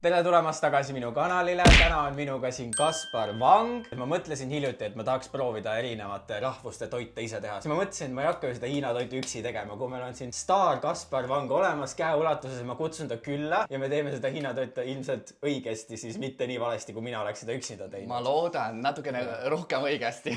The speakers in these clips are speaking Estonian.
Tere tulemast tagasi minu kanalile. Täna on minuga siin Kaspar Wang. Ma mõtlesin hiljuti, et ma tahaks proovida erinevate rahvuste toite ise teha. Ma mõtlesin, et ma ei hakka ju seda Hiina toitu üksi tegema. Kui meil on siin staar Kaspar Wang olemas käeulatuses, ma kutsun ta külla ja me teeme seda Hiina toitu ilmselt õigesti, siis mitte nii valesti, kui mina oleks seda üksinda teinud. Ma loodan natukene rohkem õigesti.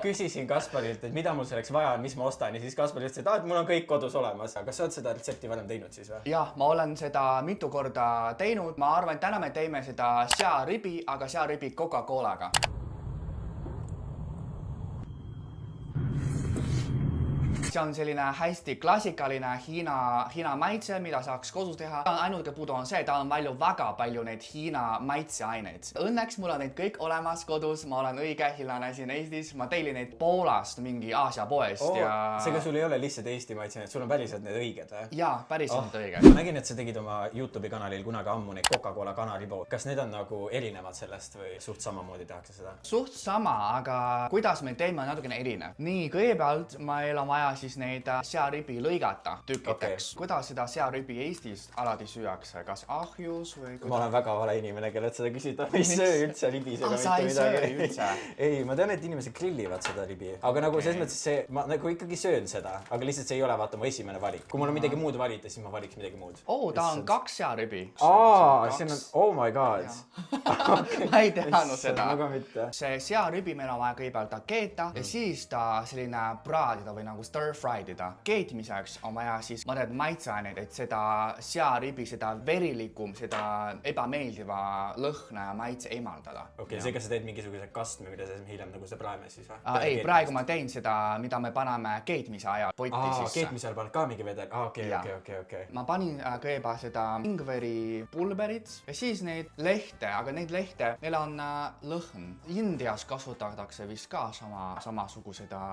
Küsisin Kasparilt, et mida mul selleks vaja on, mis ma ostan ja siis Kaspar ütles, et mul on kõik kodus olemas. Kas sa oled seda retsepti varem teinud siis või? Jah, ma olen seda mitu korda teinud. Ma arvan, et täna me teeme seda searibi, aga searibi Coca-Colaga. See on selline hästi klassikaline Hiina maitse, mida saaks kodus teha. Ainuke puudu on see, ta on väga palju neid Hiina maitseaineid. Õnneks mul on neid kõik olemas kodus. Ma olen õige hiilane siin Eestis. Ma teilin neid Poolast mingi Aasia poest. Seega sul ei ole lihtsalt Eesti maitseaineid, sul on päriselt need õiged või? Jaa, päriselt õiged. Ma nägin, et sa tegid oma YouTube'i kanalil kunagi ammu neid Coca-Cola kanaripood. Kas need on nagu erinevad sellest või suht samamoodi tehakse seda? Suht sama, aga kuidas me teeme natukene erinev. Nii, kõigepealt meil on vaja siis neid searibi lõigata tükkideks. Kuidas seda searibi Eestis alati süüakse? Kas ahjus või kuidas? Ma olen väga vale inimene, kellelt seda küsida. Ma ei söö üldse ribisega mitte midagi. Ei, ma tean, et inimesed grillivad seda ribi. Aga nagu selles mõttes see, ma nagu ikkagi söön seda. Aga lihtsalt see ei ole vaata mu esimene valik. Kui mul on midagi muud valida, siis ma valiks midagi muud. Ta on 2 searibi. See on, oh my god. Ma ei teadnud seda. Aga mitte. See searibi meil on vaja kõigepealt keeta ja siis ta selline praadida või nagu stir-fried. Keetmiseks on vaja siis mõned maitseaineid, et seda searibi, seda verilikum, seda ebameeldiva lõhna ja maitse eemaldada. Okei, seega sa teed mingisuguse kastme, mida sa hiljem nagu see praeme siis või? Ei, praegu ma teen seda, mida me paneme keetmise ajal potti sisse. Keetmise ajal paned ka mingi vedel? Okei. Ma panin kõigepealt seda ingveri pulberit ja siis neid lehte, aga neid lehte, neil on lõhn. Indias kasutatakse vist ka samasuguse seda...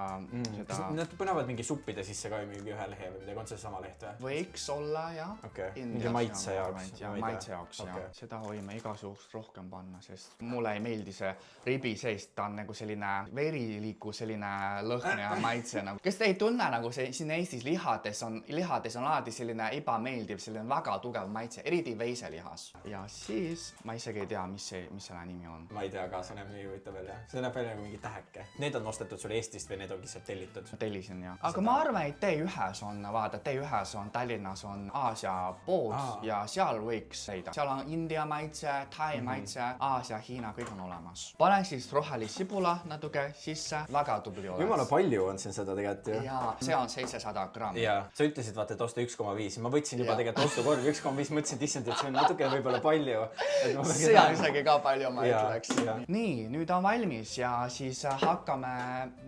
Nad põnevad mingi suppide sisse ka mingi ühe lehe või midagi, on see sama leht või? Võiks olla, jah. Mingi maitse jaoks. Maitse jaoks, jah. Seda võime igasugust rohkem panna, sest mulle ei meeldi see ribi seest, ta on nagu selline veriliku selline lõhn ja maitse. Kas te ei tunne nagu siin Eestis lihades on alati selline ebameeldiv, selline väga tugev maitse, eriti veiselihas. Ja siis ma isegi ei tea, mis selle nimi on. Ma ei tea ka, see näeb nii huvitav välja. See näeb välja nagu mingi täheke. Need on ostetud sul Eestist või need on lihtsalt tellitud? Tellisin, jah. Aga ma arvan, et T1 on, vaata, T1 on Tallinnas on Aasia pood ja seal võiks leida. Seal on India maitse, Thai maitse, Aasia, Hiina, kõik on olemas. Panen siis rohelisipula natuke sisse, väga tubli oleks. Jumala palju on siin seda tegelikult ju. Jaa, see on 700 grammi. Jaa, sa ütlesid, vaata, et osta 1,5. Ma võtsin juba tegelikult ostukorvi 1,5, mõtlesin, et issand, et see on natuke võib-olla palju. See on isegi ka palju, ma ütleks. Nii, nüüd on valmis ja siis hakkame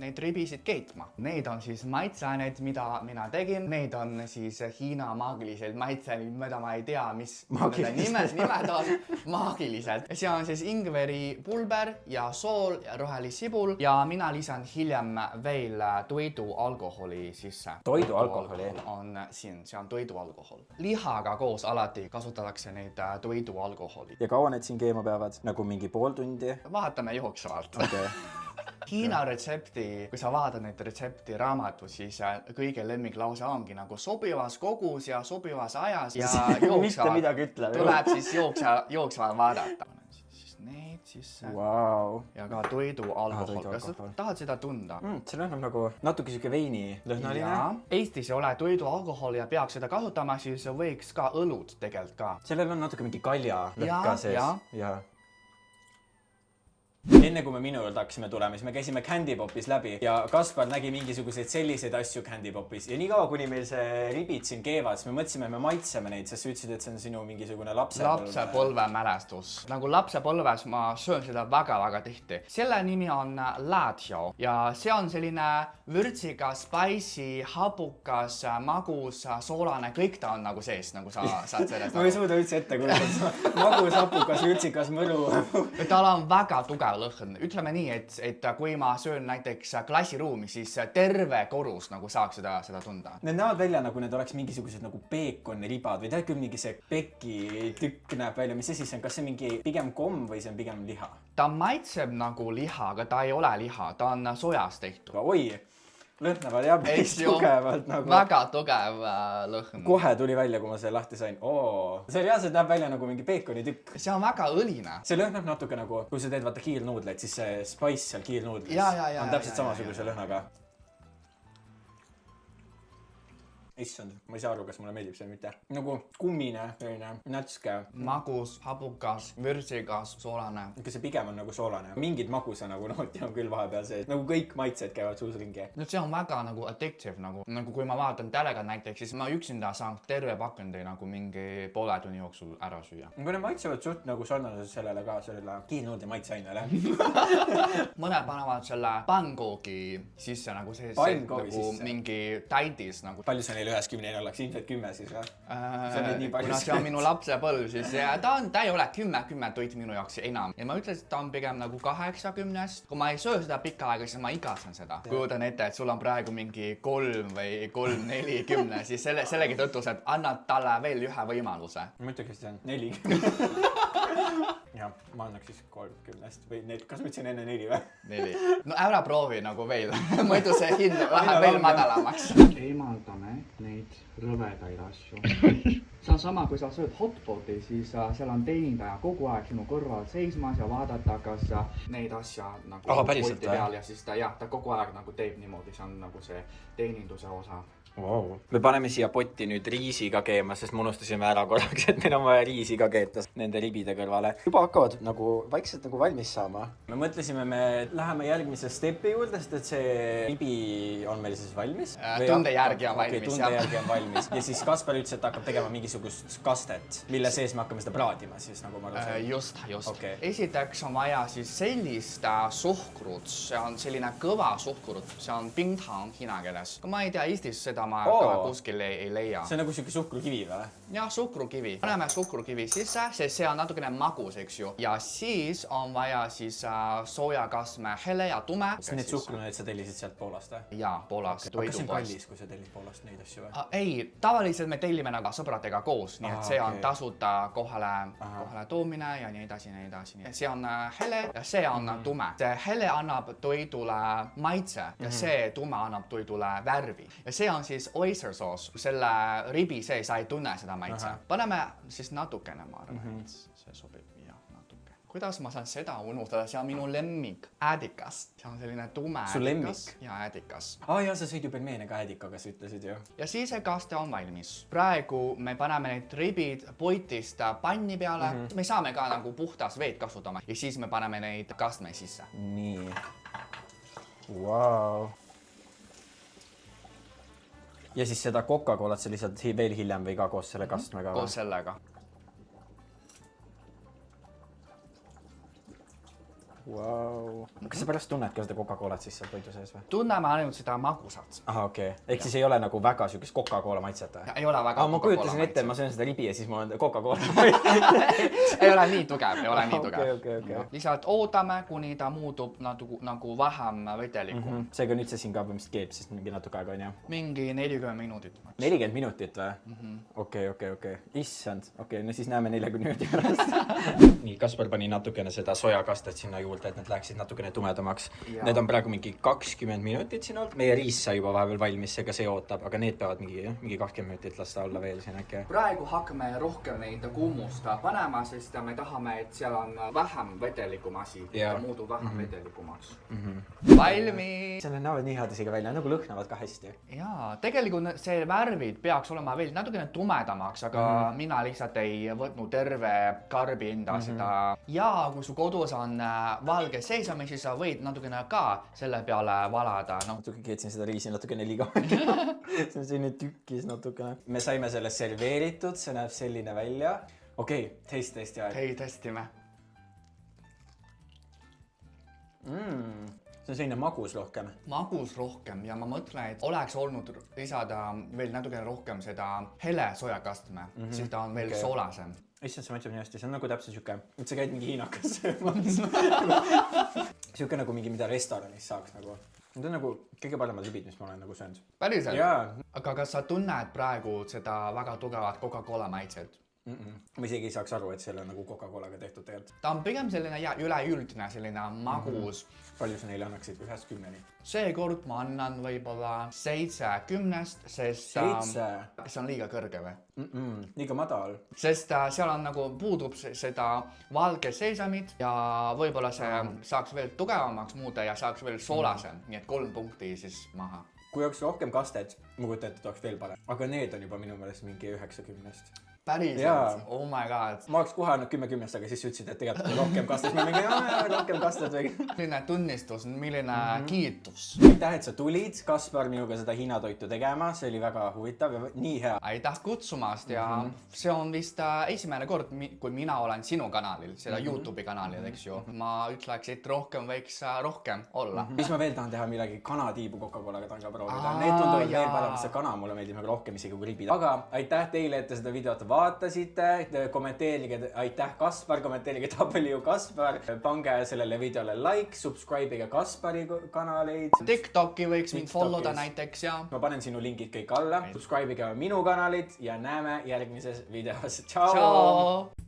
neid ribisid keetma. Need on siis maitseaineid, mida mina tegin. Need on siis Hiina maagilised maitseaineid, mida ma ei tea, mis nimed on maagilised. See on siis ingveri pulber ja sool ja rohelisipul ja mina lisan hiljem veel toidualkoholi sisse. Toidualkoholi? On siin, see on toidualkohol. Lihaga koos alati kasutatakse neid toidualkoholi. Ja kaua need siin keema peavad? Nagu mingi pool tundi? Vaatame jooksvalt. Okay. Hiina retsepti, kui sa vaatad neid retsepti raamatu, siis kõige lemmiklause ongi nagu sobivas kogus ja sobivas ajas ja tuleb siis jooksval vaadata. Siis need sisse ja ka toidualkohol. Kas sa tahad seda tunda? See lõhnab nagu natuke siuke veini lõhnaline. Eestis ei ole toidualkohol ja peaks seda kasutama, siis võiks ka õlut tegelikult ka. Sellel on natuke mingi kalja lõhka sees. Ja. Enne kui me minu juurde hakkasime tulema, siis me käisime Candy Popis läbi ja Kaspar nägi mingisuguseid selliseid asju Candy Popis. Ja nii kaua, kuni meil see ribid siin keevad, siis me mõtlesime, me maitseme neid, sest sa ütlesid, et see on sinu mingisugune lapsepõlve mälestus. Nagu lapsepõlves ma söön seda väga tihti. Selle nimi on laatjao ja see on selline vürtsiga, spicy, hapukas, magus, soolane, kõik ta on nagu sees, nagu sa saad sellest. Ma ei suuda üldse ette kujutada. Magus, hapukas, vürtsikas, mõru. Tal on väga tugev lõhn. Ütleme nii, et kui ma söön näiteks klassiruumi, siis terve korus nagu saaks seda tunda. Need näevad välja nagu need oleks mingisugused nagu peekoniribad või tead küll mingi see peki tükk näeb välja. Mis see siis on? Kas see mingi pigem komm või see on pigem liha? Ta maitseb nagu liha, aga ta ei ole liha. Ta on sojast tehtud. Oi! lõhnavad jah, päris Eks ju. tugevalt nagu. Väga tugev lõhn. Kohe tuli välja, kui ma selle lahti sain. See reaalselt näeb välja nagu mingi peekonitükk. See on väga õline. See lõhnab natuke nagu, kui sa teed vaata kiirnuudleid, siis see spice seal kiirnuudlis Ja, on täpselt samasuguse lõhnaga. Issand, ma ei saa aru, kas mulle meeldib see või mitte. Nagu kummine, nätske. Magus, hapukas, vürtsigas, soolane. Kas see pigem on nagu soolane? Mingid magusa nagu nooti on küll vahepeal sees. Nagu kõik maitsed käivad suus ringi. No see on väga nagu addictive nagu kui ma vaatan telekat näiteks, siis ma üksinda saan terve pakendi nagu mingi poole tunni jooksul ära süüa. Kui need maitsevad suht nagu sarnaselt sellele ka, selle kiirnuudli maitseainele. Mõned panevad selle pangoogi sisse nagu see nagu sisse. Mingi täidis nagu. Palju see neil ühes 10 oleks? Ilmselt 10 siis või? Kuna see on minu lapsepõlv, siis ta ei ole 10 toit minu jaoks enam. Ja ma ütlesin, et ta on pigem nagu 80. Kui ma ei söö seda pikka aega, siis ma igatsen seda. Kujutan ette, et sul on praegu mingi 3 või 3-40, siis sellegi tõttu sa annad talle veel ühe võimaluse. Ma ütleks, et see on 40. Ja, ma annaks siis 30 või kas ma ütlesin enne 4 või? 4. No ära proovi nagu veel. Muidu see hind läheb veel madalamaks. Eemaldame neid rõvedaid asju. See on sama, kui sa sööd hotpoti, siis seal on teenindaja kogu aeg sinu kõrval seismas ja vaadata, kas neid asja nagu päriselt peal ja siis ta kogu aeg nagu teeb niimoodi, see on nagu see teeninduse osa. Wow. Me paneme siia potti nüüd riisi ka keema, sest me unustasime ära korraks, et meil on vaja riisi ka keeta nende ribide kõrvale. Juba hakkavad nagu vaikselt nagu valmis saama. Me mõtlesime, me läheme järgmise stepi juurde, sest et see ribi on meil siis valmis. Tunde järgi on valmis. Tunde järgi on valmis. Ja siis Kaspar ütles, et hakkab tegema mingisugust kastet, mille sees me hakkame seda praadima siis nagu ma aru sain. Just. Okay. Esiteks on vaja siis sellist suhkrut, see on selline kõva suhkrut, see on pingtang hiina keeles. Ma ei tea, Eestis seda ma kuskil ei leia. See on nagu siuke suhkrukivi või? Jah, suhkrukivi. Paneme suhkrukivi sisse, sest see on natukene magus, eks ju. Ja siis on vaja siis soojakasme hele ja tume. Kas need suhkruneid sa tellisid sealt Poolast või? Jaa, Poolast. Aga kas see on kallis, kui sa tellid Poolast neid asju või? Ei, tavaliselt me tellime nagu sõbradega koos, nii et see on tasuta kohale toomine ja nii edasi. See on hele ja see on tume. See hele annab toidule maitse ja see tume annab toidule värvi. Ja see on siis oyster sauce. Selle ribi see sa ei tunne seda maitse. Paneme siis natukene, ma arvan, et see sobib. Natuke. Kuidas ma saan seda unustada? See on minu lemmik. Äädikas. See on selline tume äädikas. Su lemmik? Ja äädikas. Ja sa sõid ju pelmeene ka äädikaga, sa ütlesid ju. Ja siis see kaste on valmis. Praegu me paneme need ribid poitist panni peale. Me saame ka nagu puhtas veed kasutama ja siis me paneme neid kastme sisse. Nii. Wow. Ja siis seda Coca-Colat sa lihtsalt veel hiljem või ka koos selle kastmega? Koos sellega. Wow. Kas sa pärast tunned ka seda Coca-Colat siis seal toidu sees või? Tunneme ainult seda magusat. Okei. Ehk siis ei ole nagu väga siukest Coca-Cola maitset või? Ei ole väga Ma kujutasin ette, et ma söön seda ribi ja siis mul on Coca-Cola. Ei ole nii tugev, Okay. Lihtsalt ootame, kuni ta muutub nagu vähem vedeliku. Seega nüüd see siin ka põhimõtteliselt keeb, siis mingi natuke aega on jah? Mingi 40 minutit. 40 minutit või? Okei. Issand. No siis näeme 40 minuti pärast. Nii, Kaspar pani natukene seda sojakastet sinna juurde, et need läheksid natukene tumedamaks. Need on praegu mingi 20 minutit siin olnud. Meie riis sai juba vahepeal valmis, seega see ootab, aga need peavad mingi 20 minutit lasta olla veel siin äkki. Praegu hakkame rohkem neid kuumust panema, sest me tahame, et seal on vähem vedelikum asi. Ta muutub vähem vedelikumaks. Valmis! Selle näevad nii head isegi välja, nagu lõhnavad ka hästi. Jaa, tegelikult see värvid peaks olema veel natukene tumedamaks, aga mina lihtsalt ei võtnud terve karbi enda seda. Ja kui su kodus on valge seesami, siis sa võid natukene ka selle peale valada. Natuke keetsin seda riisi natukene liiga välja. See on selline tükkis natukene. Me saime selle serveeritud, see näeb selline välja. Okei, testi aeg. Testime. See on selline magus rohkem. Magus rohkem ja ma mõtlen, et oleks olnud lisada veel natukene rohkem seda hele sojakastme, siis ta on veel soolasem. Issand, see maitseb nii hästi, see on nagu täpselt siuke, et sa käid mingi hiinakas söömas. Siuke nagu mingi, mida restoranis saaks nagu. Need on nagu kõige paremad ribid, mis ma olen nagu söönud. Päriselt? Jaa. Aga kas sa tunned praegu seda väga tugevat Coca-Cola maitset? ma isegi ei saaks aru, et selle on nagu Coca-Colaga tehtud tegelikult. Ta on pigem selline üleüldine, selline magus. Palju sa neile annaksid 1-10? Seekord ma annan võib-olla 7-10, sest 7? see on liiga kõrge või? Liiga madal. Sest seal on nagu puudub seda valge seesamit ja võib-olla see saaks veel tugevamaks muuda ja saaks veel soolasem, nii et 3 punkti siis maha. Kui oleks rohkem kastet, ma kujutan ette, et oleks veel parem. Aga need on juba minu meelest mingi 9-10. Päriselt? Oh my god. Ma oleks kohe andnud 10-10, aga siis ütlesid, et tegelikult on rohkem kastet. Ma mingi, rohkem kastet või. Milline tunnistus, milline kiitus. Aitäh, et sa tulid, Kaspar, minuga seda Hiina toitu tegema. See oli väga huvitav ja nii hea. Aitäh kutsumast ja see on vist esimene kord, kui mina olen sinu kanalil, seda YouTube'i kanalil, eks ju. Ma ütleks, et rohkem võiks rohkem olla. Mis ma veel tahan teha midagi? Kanatiibu Coca-Colaga tahan ka proovida. Need tunduvad veel parem, see kana mulle meeldib nagu rohkem isegi kui ribid. Aga aitäh teile, et te seda videot vaatasite, kommenteerige, aitäh Kaspar, kommenteerige W Kaspar, pange sellele videole like, subscribe'iga Kaspari kanaleid. TikTok'i võiks mind followda näiteks ja ma panen sinu lingid kõik alla, subscribe'iga minu kanalid ja näeme järgmises videos. Tšau! Tšau!